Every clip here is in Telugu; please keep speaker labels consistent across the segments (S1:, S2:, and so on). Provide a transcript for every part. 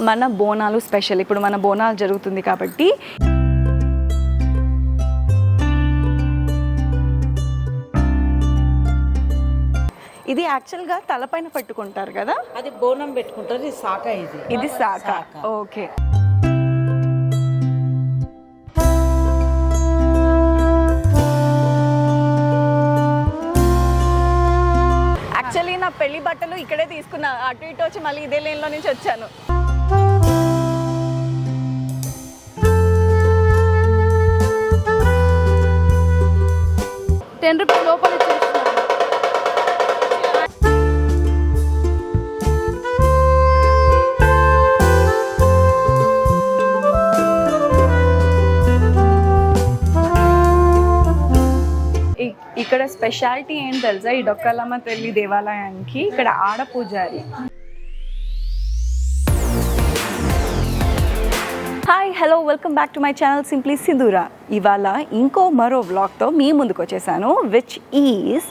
S1: మన బోనాలు స్పెషల్. ఇప్పుడు మన బోనాలు జరుగుతుంది కాబట్టి ఇది యాక్చువల్గా తలపైన పెట్టుకుంటారు కదా,
S2: అది బోనం పెట్టుకుంటారు. ఇది సాక, ఇది
S1: సాక. ఓకే. యాక్చువల్లీ నా పెళ్లి బట్టలు ఇక్కడే తీసుకున్నా, అటు ఇటు వచ్చి మళ్ళీ ఇదే లేన్లో నుంచి వచ్చాను. ₹10 లోపల ఇచ్చేస్తున్నారు. ఇక్కడ స్పెషాలిటీ ఏం తెలుసా, ఈ డొక్కలమ్మ తల్లి దేవాలయానికి ఇక్కడ ఆడపూజారి. Hi, hello, welcome back to my channel simply Sindhura. ఇవాళ మరో వ్లాగ్తో మీ ముందుకు వచ్చేసాను, విచ్ ఈజ్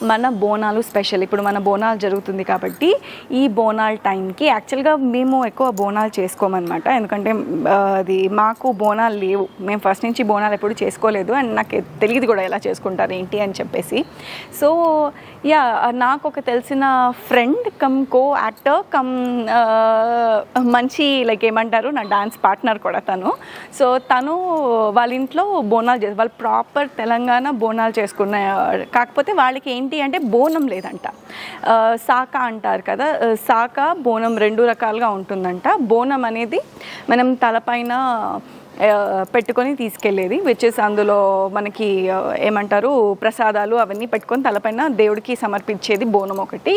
S1: మన బోనాలు స్పెషల్. ఇప్పుడు మన బోనాలు జరుగుతుంది కాబట్టి ఈ బోనాల టైంకి యాక్చువల్గా మేము ఎక్కువ బోనాలు చేసుకోమన్నమాట. ఎందుకంటే అది మాకు బోనాలు లేవు, మేము ఫస్ట్ నుంచి బోనాలు ఎప్పుడు చేసుకోలేదు, అండ్ నాకు తెలియదు కూడా ఎలా చేసుకుంటారు ఏంటి అని చెప్పేసి. సో నాకు ఒక తెలిసిన friend come co actor come మంచి లైక్ ఏమంటారు నా డాన్స్ పార్ట్నర్ కూడా తను. సో తను వాళ్ళ ఇంట్లో బోనాలు చేసి, వాళ్ళు ప్రాపర్ తెలంగాణ బోనాలు చేసుకున్న, కాకపోతే వాళ్ళకి ఏంటి అంటే బోనం లేదంట. సాక అంటారు కదా, సాక బోనం 2 రకాలుగా ఉంటుందంట. బోనం అనేది మనం తలపైన పెట్టుకొని తీసుకెళ్ళేది, విచ్ ఇస్ అందులో మనకి ఏమంటారు ప్రసాదాలు అవన్నీ పెట్టుకొని తలపైన దేవుడికి సమర్పించేది బోనం ఒకటి.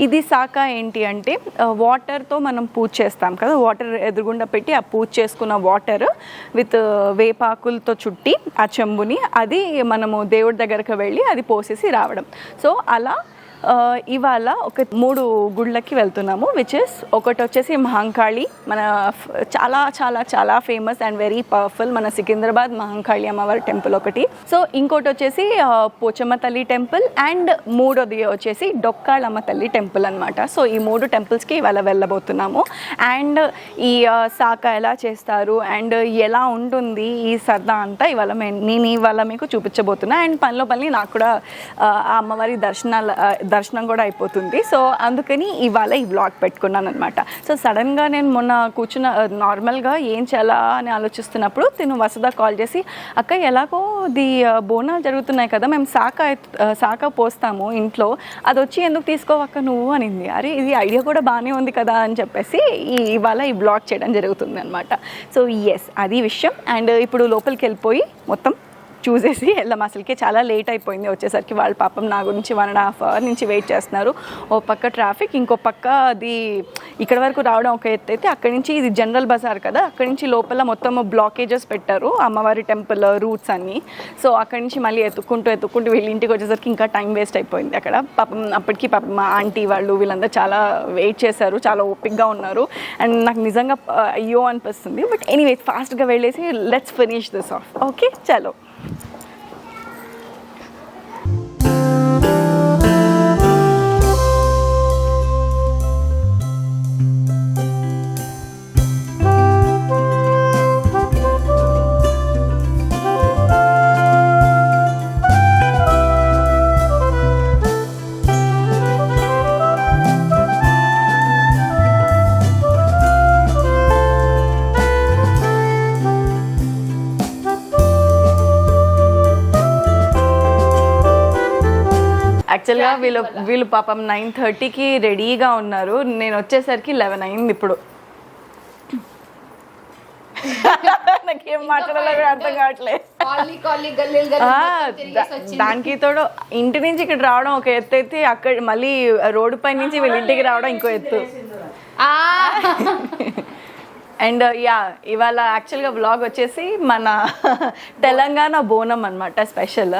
S1: ఇది సాక ఏంటి అంటే వాటర్తో మనం పూజ చేస్తాం కదా, వాటర్ ఎదురుగుండా పెట్టి ఆ పూజ చేసుకున్న వాటర్ విత్ వేపాకులతో చుట్టి ఆ చెంబుని అది మనము దేవుడి దగ్గరకు వెళ్ళి అది పోసేసి రావడం. సో అలా ఇవాళ ఒక 3 గుళ్ళకి వెళ్తున్నాము, విచ్ ఇస్ ఒకటి వచ్చేసి మహంకాళి, మన చాలా చాలా చాలా ఫేమస్ అండ్ వెరీ పవర్ఫుల్ మన సికింద్రాబాద్ మహంకాళి అమ్మవారి టెంపుల్ ఒకటి. సో ఇంకోటి వచ్చేసి పోచమ్మ తల్లి టెంపుల్, అండ్ మూడోది వచ్చేసి డొక్కాళమ్మ తల్లి టెంపుల్ అనమాట. సో ఈ 3 టెంపుల్స్కి ఇవాళ వెళ్ళబోతున్నాము. అండ్ ఈ సాక ఎలా చేస్తారు అండ్ ఎలా ఉంటుంది ఈ సరదా అంతా నేను ఇవాళ మీకు చూపించబోతున్నా. అండ్ పని నాకు కూడా ఆ అమ్మవారి దర్శనం కూడా అయిపోతుంది. సో అందుకని ఇవాళ ఈ వ్లాగ్ పెట్టుకున్నాను అనమాట. సో సడన్గా నేను మొన్న కూర్చున్న నార్మల్గా ఏం చేయాలా అని ఆలోచిస్తున్నప్పుడు తిను వసుధ కాల్ చేసి, అక్క ఎలాగో ఇది బోనాలు జరుగుతున్నాయి కదా, మేము సాక పోస్తాము ఇంట్లో, అది వచ్చి ఎందుకు తీసుకోవక్క నువ్వు అనింది. అరే ఇది ఐడియా కూడా బాగానే ఉంది కదా అని చెప్పేసి ఇవాళ ఈ వ్లాగ్ చేయడం జరుగుతుంది అనమాట. సో ఎస్, అది విషయం. అండ్ ఇప్పుడు లోపలికి వెళ్ళిపోయి మొత్తం చూసేసి వెళ్దాం. అసలుకే చాలా లేట్ అయిపోయింది వచ్చేసరికి. వాళ్ళ పాపం నా గురించి 1.5 hour నుంచి వెయిట్ చేస్తున్నారు. ఓ పక్క ట్రాఫిక్, ఇంకో పక్క అది ఇక్కడ వరకు రావడం ఒక ఎత్తు అయితే, అక్కడి నుంచి ఇది జనరల్ బజార్ కదా, అక్కడి నుంచి లోపల మొత్తం బ్లాకేజెస్ పెట్టారు అమ్మవారి టెంపుల్ రూట్స్ అన్నీ. సో అక్కడి నుంచి మళ్ళీ ఎత్తుక్కుంటూ వీళ్ళ ఇంటికి వచ్చేసరికి ఇంకా టైం వేస్ట్ అయిపోయింది అక్కడ. అప్పటికి పాపం మా ఆంటీ వాళ్ళు వీళ్ళందరూ చాలా వెయిట్ చేశారు, చాలా ఓపిక్గా ఉన్నారు. అండ్ నాకు నిజంగా అయ్యో అనిపిస్తుంది. బట్ ఎనీవే ఫాస్ట్గా వెళ్ళేసి let's finish this of. Okay చలో. యాక్చువల్గా వీళ్ళు పాపం 9:30కి రెడీగా ఉన్నారు, నేను వచ్చేసరికి 11 అయింది. ఇప్పుడు నాకేం మాట్లాడాలో అర్థం కావట్లేదు. దానికి తోడు ఇంటి నుంచి ఇక్కడ రావడం ఒక ఎత్తు అయితే, అక్కడ మళ్ళీ రోడ్డు పై నుంచి వీళ్ళ ఇంటికి రావడం ఇంకో ఎత్తు. అండ్ ఇవాళ యాక్చువల్గా వ్లాగ్ వచ్చేసి మన తెలంగాణ బోనం అనమాట స్పెషల్.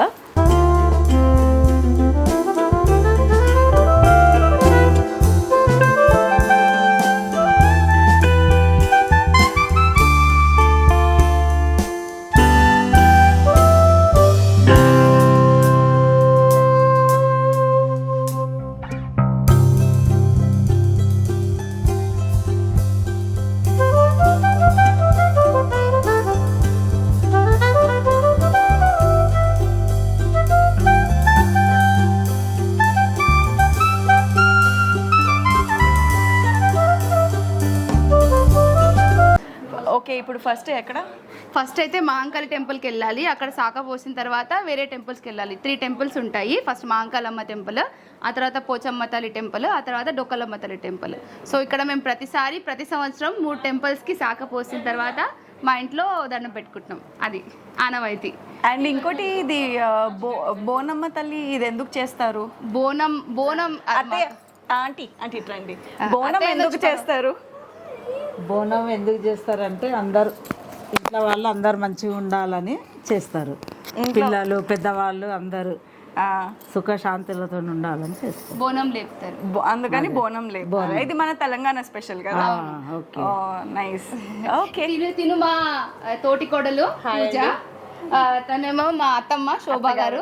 S1: ఓకే, ఇప్పుడు ఫస్ట్ ఎక్కడ?
S3: ఫస్ట్ అయితే మహంకాళి టెంపుల్కి వెళ్ళాలి. అక్కడ శాఖ పోసిన తర్వాత వేరే టెంపుల్స్కి వెళ్ళాలి. 3 టెంపుల్స్ ఉంటాయి. ఫస్ట్ మహంకాళమ్మ టెంపుల్, ఆ తర్వాత పోచమ్మ తల్లి టెంపుల్, ఆ తర్వాత డొక్కలమ్మ తల్లి టెంపుల్. సో ఇక్కడ మేము ప్రతి సంవత్సరం 3 టెంపుల్స్కి శాఖ పోసిన తర్వాత మా ఇంట్లో దండం పెట్టుకుంటున్నాం. అది ఆనవాయితీ.
S1: అండ్ ఇంకోటి ఇది బోనమ్మ తల్లి, ఇది ఎందుకు చేస్తారు?
S3: బోనం
S1: అదే ఆంటీ రండి, బోనం ఎందుకు చేస్తారు?
S2: బోనం ఎందుకు చేస్తారంటే అందరు ఇంట్లో వాళ్ళు అందరు మంచిగా ఉండాలని చేస్తారు. పిల్లలు పెద్దవాళ్ళు అందరూ సుఖశాంతులతో ఉండాలని చేస్తారు.
S3: బోనం లేపుతారు,
S1: అందుకని బోనం లేదు. ఇది మన తెలంగాణ స్పెషల్ కదా. నైస్. ఓకే,
S3: తిను మా తోటి కోడలు పూజ, తనేమో మా అత్తమ్మ శోభా గారు.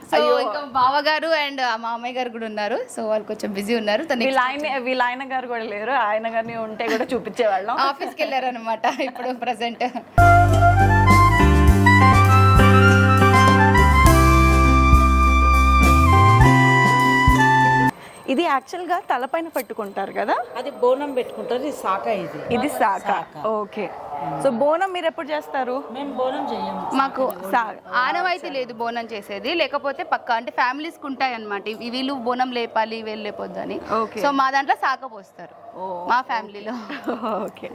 S3: సో ఇంకా బావగారు అండ్ మా అమ్మాయి గారు కూడా ఉన్నారు. సో వాళ్ళు కొంచెం బిజీ ఉన్నారు.
S1: వీళ్ళ ఆయన గారు కూడా లేరు. ఆయన గారిని ఉంటే కూడా చూపించేవాళ్ళం.
S3: ఆఫీస్కి వెళ్ళారు అనమాట ఇప్పుడు ప్రెసెంట్.
S1: ఇది యాక్చువల్ గా తలపైన పెట్టుకుంటారు కదా,
S2: అది బోనం పెట్టుకుంటారు. ఇది శాఖ, ఇది
S1: శాఖ. ఓకే, సో బోనం మీరు ఎప్పుడు చేస్తారు?
S2: మేము బోనం చేయము.
S3: మాకు ఆనవాయితీ లేదు బోనం చేసేది. లేకపోతే పక్క అంటే ఫ్యామిలీస్ కు ఉంటాయి అనమాట, వీళ్ళు బోనం లేపాలి వీళ్ళు లేపొద్దు అని. సో మా దాంట్లో శాఖ పోస్తారు మా ఫ్యామిలీలో.
S1: ఓకే.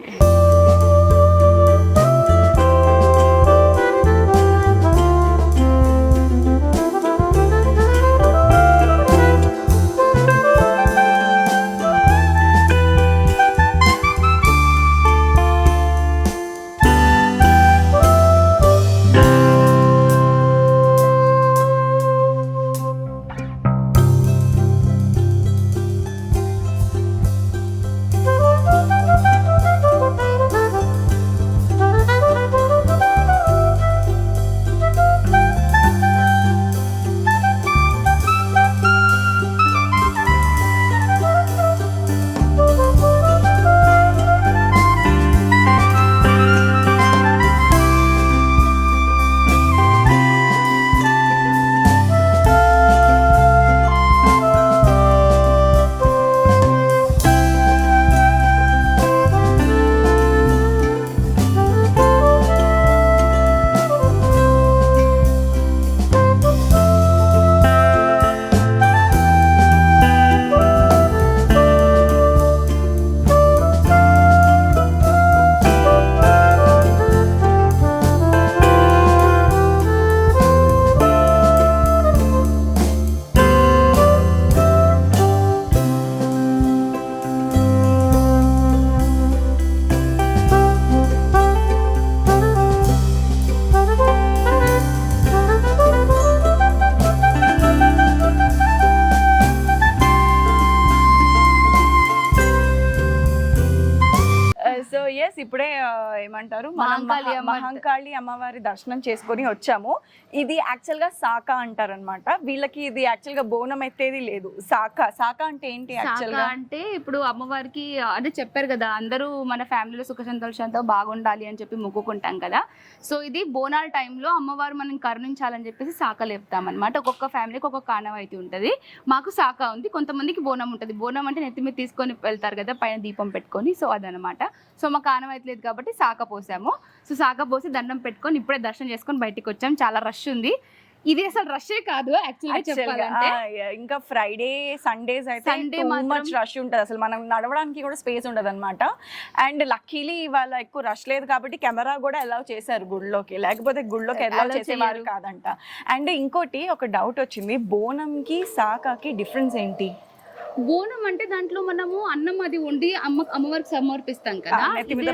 S1: సో ఎస్, ఇప్పుడే ఏమంటారు, మహంకాళి అమ్మవారి దర్శనం చేసుకొని వచ్చాము. ఇది యాక్చువల్ గా శాఖ అంటారనమాట. వీళ్ళకి ఇది యాక్చువల్ గా బోనం ఎత్తేది లేదు. శాఖ అంటే ఏంటి? యాక్చువల్ గా
S3: అంటే ఇప్పుడు అమ్మవారికి అంటే చెప్పారు కదా, అందరూ మన ఫ్యామిలీలో సుఖ సంతోషంతో బాగుండాలి అని చెప్పి మొక్కుకుంటాం కదా. సో ఇది బోనాల టైంలో అమ్మవారు మనం కరుణించాలని చెప్పేసి శాఖ లేపుతాం అనమాట. ఒక్కొక్క ఫ్యామిలీకి ఒక్కొక్క ఆనవాయితీ ఉంటుంది. మాకు శాఖ ఉంది, కొంతమందికి బోనం ఉంటుంది. బోనం అంటే నెత్తి మీద తీసుకొని వెళ్తారు కదా పైన దీపం పెట్టుకొని. సో అదనమాట. సో మాకు ఆనవాయితీ లేదు కాబట్టి శాఖ పోసాము. సో శాఖ పోసి దండం పెట్టుకొని ఇప్పుడే దర్శనం చేసుకొని బయటికి వచ్చాం. చాలా రష్ ఉంది. ఇది అసలు రషే కాదు యాక్చువల్గా చెప్పాలంటే.
S1: ఇంకా ఫ్రైడే సండేస్ అయితే మచ్ రష్ ఉంటుంది. అసలు మనం నడవడానికి కూడా స్పేస్ ఉండదు అనమాట. అండ్ లక్కీలీ ఇవాళ ఎక్కువ రష్ లేదు కాబట్టి కెమెరా కూడా అలౌ చేశారు గుడిలోకి, లేకపోతే గుడిలోకి అలౌ చేసేవారు కాదంట. అండ్ ఇంకోటి ఒక డౌట్ వచ్చింది, బోనంకి శాఖకి డిఫరెన్స్ ఏంటి?
S3: బోనం అంటే దాంట్లో మనము అన్నం అది వండి అమ్మవారికి సమర్పిస్తాం కదా, నెత్తి మీద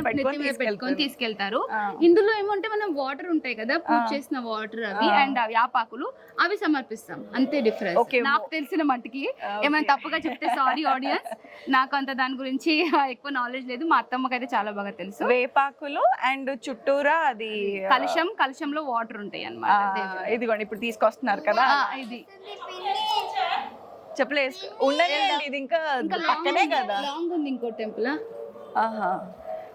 S3: పెట్టుకొని తీసుకెళ్తారు. ఇందులో ఏమంటే మనం వాటర్ ఉంటాయి కదా, పూజ చేసిన వాటర్ అవి అండ్ యాపాకులు అవి సమర్పిస్తాం, అంతే డిఫరెన్స్ నాకు తెలిసిన మట్టికి. ఏమైనా తప్పుగా చెప్తే సారీ ఆడియన్స్, నాకు అంత దాని గురించి ఎక్కువ నాలెడ్జ్ లేదు. మా అత్తమ్మకి అయితే చాలా బాగా తెలుసు.
S1: వేపాకులు అండ్ చుట్టూరా అది
S3: కలశంలో వాటర్ ఉంటాయి అన్నమాట.
S1: ఇదిగోండి ఇప్పుడు తీసుకొస్తున్నారు కదా,
S3: ఇది
S1: చెప్పలేదు ఉండని. ఇది ఇంకా పక్కనే కదా,
S3: లాంగ్ ఉంది ఇంకో టెంపుల్.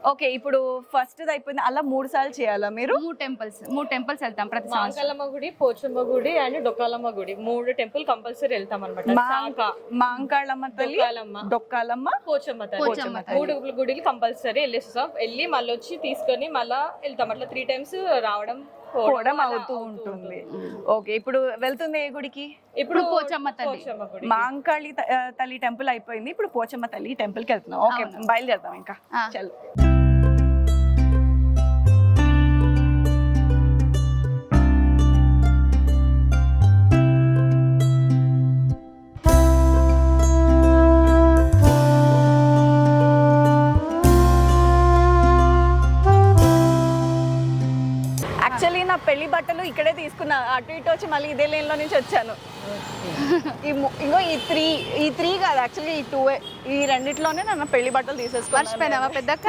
S1: ఓకే, ఇప్పుడు ఫస్ట్ అయిపోయింది, అలా 3 సార్లు చేయాలా మీరు?
S3: 3 టెంపుల్స్ వెళ్తాం ప్రతి సంవత్సరం.
S4: మాంకాలమ్మ గుడి, పోచమ్మ గుడి అండ్ డొక్కాలమ్మ గుడి 3 టెంపుల్ కంపల్సరీ వెళ్తాం అనమాట.
S1: మాంకాళమ్మ తల్లి, డొక్కాలమ్మ,
S4: పోచమ్మ తల్లి 3 గుడిలు కంపల్సరీ వెళ్ళేస్తాం. వెళ్ళి మళ్ళీ వచ్చి తీసుకొని మళ్ళీ వెళ్తాం. అట్లా 3 టైమ్స్ రావడం
S1: పోవడం అవుతూ ఉంటుంది. ఓకే, ఇప్పుడు వెళ్తుంది ఏ గుడికి?
S3: ఇప్పుడు పోచమ్మ తల్లి.
S1: మాంకాళి తల్లి టెంపుల్ అయిపోయింది, ఇప్పుడు పోచమ్మ తల్లి టెంపుల్ కి వెళ్తున్నాం. ఓకే, బయలుదేరుతాం ఇంకా. చలో. యాక్చువల్లీ నా పెళ్లి బట్టలు ఇక్కడే తీసుకున్నా, అటు ఇటు వచ్చి మళ్ళీ ఇదే లేన్ లో నుంచి వచ్చాను. ఇంకో ఈ త్రీ కాదు, యాక్చువల్లీ ఈ 2 ఈ రెండిట్లోనే నా పెళ్లి బట్టలు తీసేసుకున్నాను.
S3: మర్చిపోయినావా పెద్దక్క?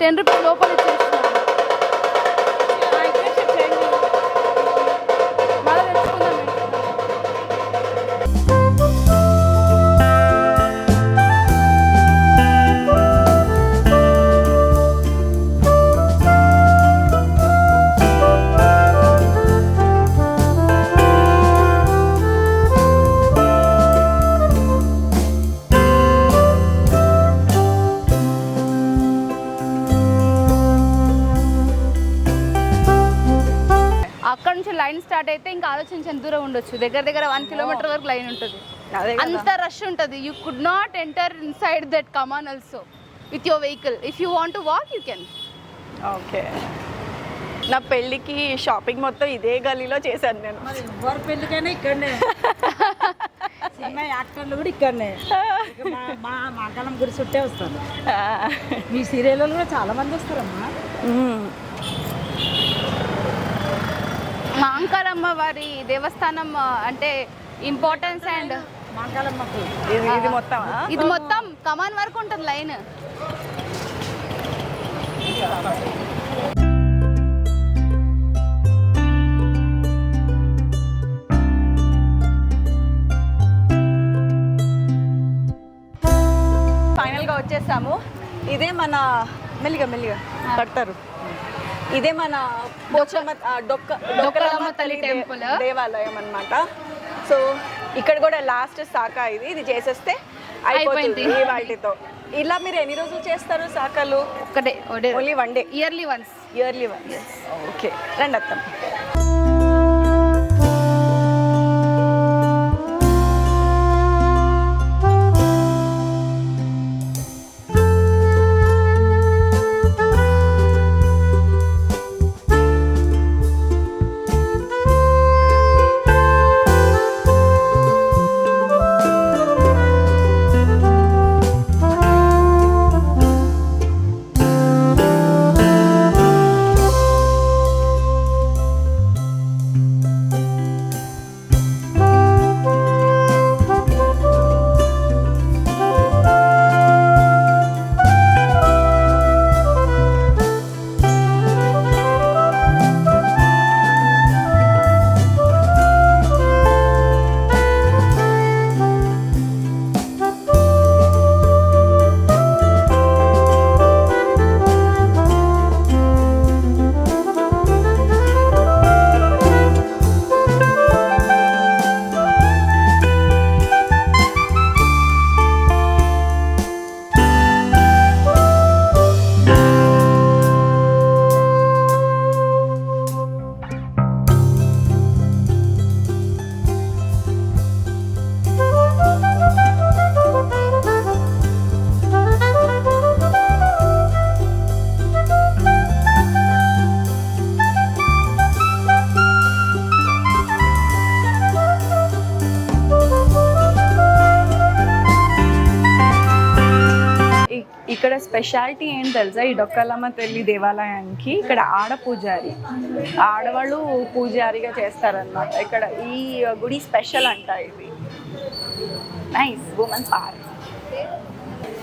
S3: ₹10 లోపల ఇచ్చేస్తున్నారు. మళ్ళీ తెచ్చుకుందాం. అక్కడ నుంచి లైన్ స్టార్ట్ అయితే ఇంకా ఆలోచించని దూరం ఉండొచ్చు. దగ్గర దగ్గర 1 కిలోమీటర్ వరకు లైన్ ఉంటుంది. అంత రష్ ఉంటుంది. You could not enter inside that come on also with your vehicle. If you want to walk you can.
S1: Okay, నా పెళ్ళికి షాపింగ్ మొత్తం ఇదే గలీలో చేశాను నేను.
S2: ఎవరి పెళ్ళికైనా ఇక్కడనే, సినిమా యాక్టర్లు కూడా ఇక్కడనే. మా మాంకాళమ్మ గుడి చుట్టే వస్తారు. మీ సీరియల్లో కూడా చాలా మంది వస్తారమ్మా.
S3: మాంకాళమ్మ వారి దేవస్థానం అంటే ఇంపార్టెన్స్ అండ్
S2: మాంకాళమ్మకు
S1: ఇది
S3: మొత్తం కమాన్ వరకు ఉంటుంది లైన్.
S1: ఫైనల్గా వచ్చేసాము. ఇదే మన మెల్లిగా కడతారు. ఇదే మన పోచమ్మ డొక్కలమ్మ తల్లి టెంపుల్ దేవాలయం అన్నమాట. సో ఇక్కడ కూడా లాస్ట్ శాఖ ఇది చేసేస్తే అయిపోతుంది ఈ వాటితో. ఇలా మీరు ఎన్ని రోజులు చేస్తారు శాఖలు?
S3: ఒకటే,
S1: only 1 day,
S3: yearly once.
S1: Okay, రండి అత్తం. స్పెషాలిటీ ఏంటి తెలుసా ఈ డొక్కలమ్మ తల్లి దేవాలయానికి? ఇక్కడ ఆడ పూజారి, ఆడవాళ్ళు పూజారిగా చేస్తారన్నమాట. ఇక్కడ ఈ గుడి స్పెషల్ అంట ఇది. Nice women park.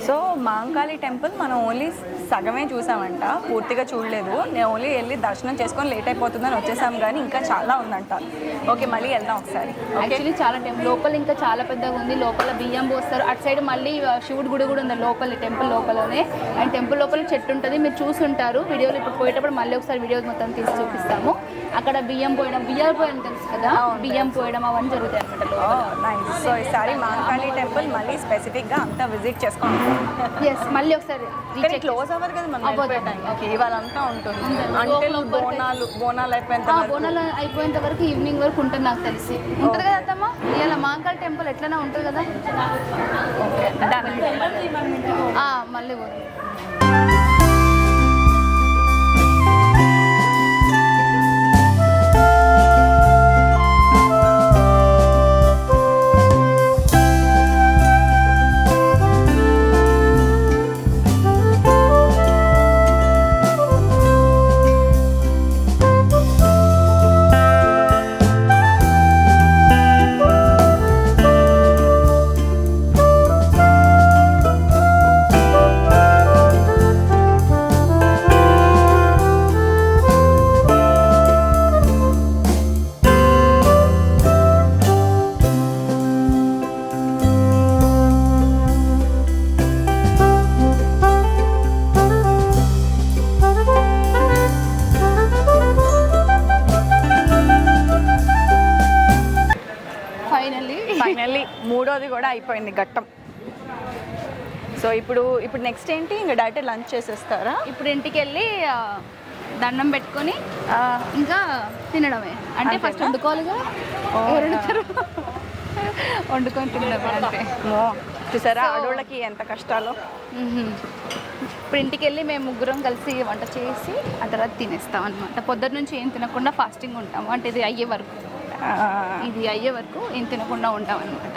S1: So Mahankali temple మనం ఓన్లీ సగమే చూసామంట, పూర్తిగా చూడలేదు. నేను ఓన్లీ వెళ్ళి దర్శనం చేసుకొని లేట్ అయిపోతుందని వచ్చేసాం, కానీ ఇంకా చాలా ఉందంట. ఓకే, మళ్ళీ వెళ్దాం ఒకసారి.
S3: యాక్చువల్లీ చాలా లోపల ఇంకా చాలా పెద్దగా ఉంది. లోపల బియ్యం పోస్తారు. అటు సైడ్ మళ్ళీ శివుడి గుడి కూడా ఉంది లోపల, టెంపుల్ లోపలనే. అండ్ టెంపుల్ లోపల చెట్టు ఉంటుంది, మీరు చూసుంటారు వీడియోలో. ఇప్పుడు పోయేటప్పుడు మళ్ళీ ఒకసారి వీడియో మొత్తం తీసి చూపిస్తాము. అక్కడ బియ్యం పోయడం తెలుసు కదా, బియ్యం పోయడం అవన్నీ జరుగుతాయి అనమాట.
S1: నైస్. సో ఈసారి మహంకాళి టెంపుల్ మళ్ళీ స్పెసిఫిక్గా అంతా విజిట్ చేసుకోండి.
S3: ఎస్, మళ్ళీ ఒకసారి
S1: క్లోజ్ అవ్వదు కదా మనం వెళ్ళిపోయే టైం. ఓకే, ఇవాళ అంతా ఉంటుంది అంటే బోనాలు
S3: అయిపోయేంత వరకు ఈవినింగ్ వరకు ఉంటుంది నాకు తెలిసి. ఉంటుంది కదా అత్తమ్మ, ఇలా మహంకాళి టెంపుల్ ఎట్లనే ఉంటుంది కదా. మళ్ళీ పోతుంది.
S1: ఫైనల్లీ మూడోది కూడా అయిపోయింది ఘట్టం. సో ఇప్పుడు నెక్స్ట్ ఏంటి? ఇంకా డైరెక్ట్ లంచ్ చేసేస్తారా?
S3: ఇప్పుడు ఇంటికి వెళ్ళి దండం పెట్టుకొని ఇంకా తినడమే. అంటే ఫస్ట్ వండుకోవాలిగా, వండుకొని తినడమే అంటే.
S1: చూసారా ఆడోళ్ళకి ఎంత కష్టాలు.
S3: ఇప్పుడు ఇంటికి వెళ్ళి మేము ముగ్గురం కలిసి వంట చేసి ఆ తర్వాత తినేస్తాం అనమాట. పొద్దున్న నుంచి ఏం తినకుండా ఫాస్టింగ్ ఉంటాము. అంటే ఇది అయ్యే వరకు ఏం తినకుండా ఉంటాం అనమాట.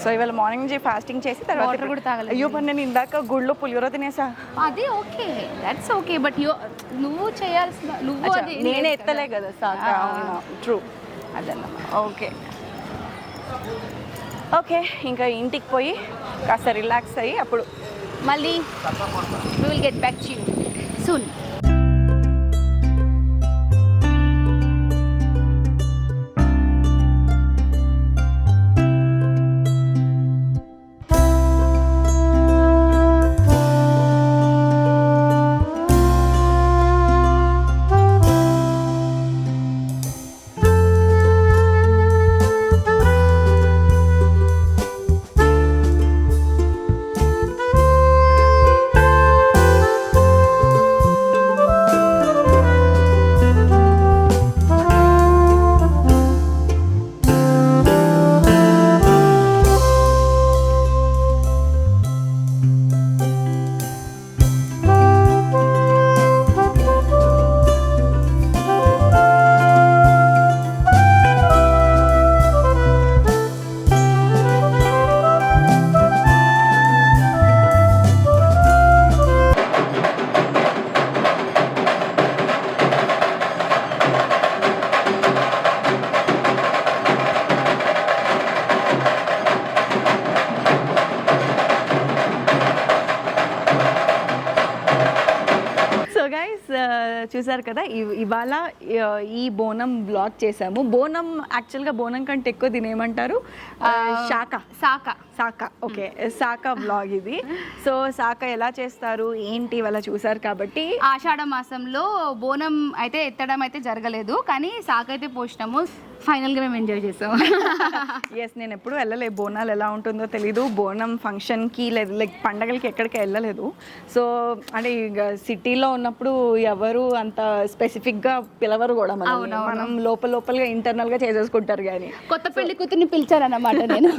S1: సో ఇవాళ మార్నింగ్ నుంచి ఫాస్టింగ్ చేసి తర్వాత
S3: వాటర్ కూడా తాగలేదు.
S1: అయ్యో పని, నేను ఇందాక గుడిలో పులిహోర తినేసా.
S3: అది ఓకే, దట్స్ ఓకే. బట్ నువ్వు చేయాల్సిన అది
S1: నేనే ఎత్తలే కదా సాక. ట్రూ, అదన్నమాట. ఓకే, ఇంకా ఇంటికి పోయి కాస్త రిలాక్స్ అయ్యి అప్పుడు
S3: మళ్ళీ we will get back to you soon.
S1: చూసారు కదా, ఇవాళ ఈ బోనం బ్లాగ్ చేసాము. బోనం యాక్చువల్గా బోనం కంటే ఎక్కువ దీని ఏమంటారు? సాక. ఓకే, సాక బ్లాగ్ ఇది. సో సాక ఎలా చేస్తారు ఏంటి ఇవాళ చూసారు కాబట్టి.
S3: ఆషాఢ మాసంలో బోనం అయితే ఎత్తడం అయితే జరగలేదు, కానీ సాక అయితే పోసినాము. ఫైనల్గా మేము ఎంజాయ్ చేసాం.
S1: ఎస్, నేను ఎప్పుడు వెళ్ళలేదు, బోనాలు ఎలా ఉంటుందో తెలీదు. బోనం ఫంక్షన్కి లైక్ పండగలకి ఎక్కడికి వెళ్ళలేదు. సో అంటే ఇక సిటీలో ఉన్నప్పుడు ఎవరు అంత స్పెసిఫిక్గా పిలవరు కూడా, మనం లోపలగా ఇంటర్నల్గా చేసేసుకుంటారు. కానీ
S3: కొత్త పెళ్లి కూతుర్ని పిలిచారన్నమాట నేను.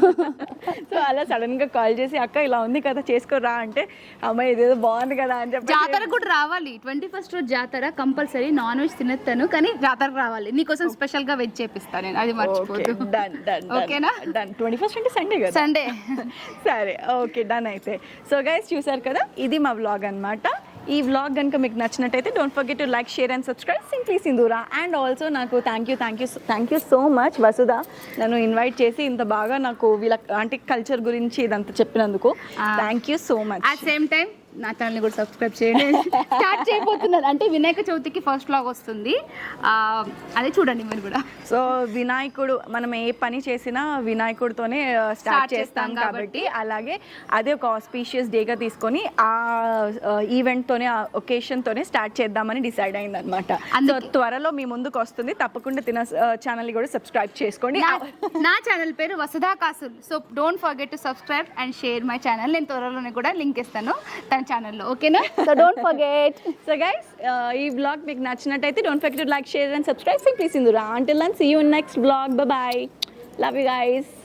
S1: సో అలా సడన్గా కాల్ చేసి అక్క ఇలా ఉంది కదా చేసుకోరా అంటే, అమ్మాయి ఇదేదో బాగుంది కదా అని చెప్పి.
S3: జాతర కూడా రావాలి, 21st రోజు జాతర కంపల్సరీ. నాన్ వెజ్ తినేస్తాను కానీ జాతరకు రావాలి, నీకోసం స్పెషల్గా వెజ్ చేపిస్తాను. చెప్తాను నేను, అది మర్చిపోదు.
S1: డన్ డన్
S3: ఓకేనా?
S1: డన్. 21st అంటే సండే కదా.
S3: సండే.
S1: సరే ఓకే డన్ అయితే. సో గైస్ చూసారు కదా, ఇది మా వ్లాగ్ అన్నమాట. ఈ వ్లాగ్ కనుక మీకు నచ్చినట్టయితే don't forget to like, share and subscribe simply Sindhura. And also నాకు థ్యాంక్ యూ సో మచ్ వసుధ, నన్ను ఇన్వైట్ చేసి ఇంత బాగా నాకు వీళ్ళ ఆంటీ కల్చర్ గురించి ఇదంతా చెప్పినందుకు thank you so much.
S3: At same time నా ఛానల్ని కూడా సబ్స్క్రైబ్ చేయండి. స్టార్ట్ చేయబోతున్నాను, అంటే వినాయక చవితికి ఫస్ట్ వ్లాగ్ వస్తుంది, అదే చూడండి మీరు కూడా.
S1: సో వినాయకుడు, మనం ఏ పని చేసినా వినాయకుడితోనే స్టార్ట్ చేస్తాం కాబట్టి అలాగే అదే ఒక ఆస్పీషియస్ డేగా తీసుకొని ఆ ఈవెంట్తోనే, ఆ ఒకేషన్తోనే స్టార్ట్ చేద్దామని డిసైడ్ అయింది అనమాట. సో త్వరలో మీ ముందుకు వస్తుంది, తప్పకుండా తిన ఛానల్ని కూడా సబ్స్క్రైబ్ చేసుకోండి.
S3: నా ఛానల్ పేరు Vasudha Kasul. So don't forget to subscribe and share my channel. నేను త్వరలోనే కూడా లింక్ ఇస్తాను తన ఛానల్లో, ఓకేనా? So don't forget.
S1: So guys, ఈ బ్లాగ్ మీకు నచ్చినట్టయితే don't forget to like, share and subscribe simply Sindhura. Until then, see you in next vlog. Bye bye. Love you guys.